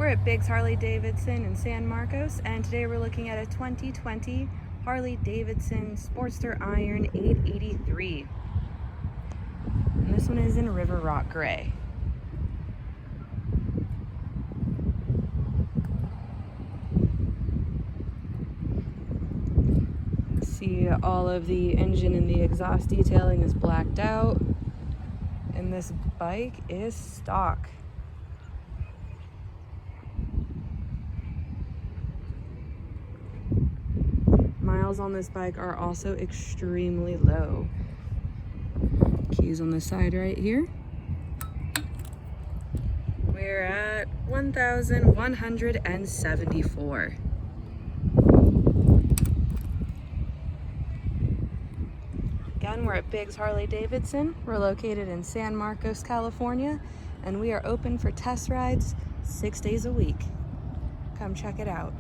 We're at Biggs Harley Davidson in San Marcos, and today we're looking at a 2020 Harley Davidson Sportster Iron 883. And this one is in River Rock Gray. See, all of the engine and the exhaust detailing is blacked out, and this bike is stock. Miles on this bike are also extremely low. Keys on the side right here. We're at 1,174. Again, we're at Biggs Harley Davidson. We're located in San Marcos, California, and we are open for test rides 6 days a week. Come check it out.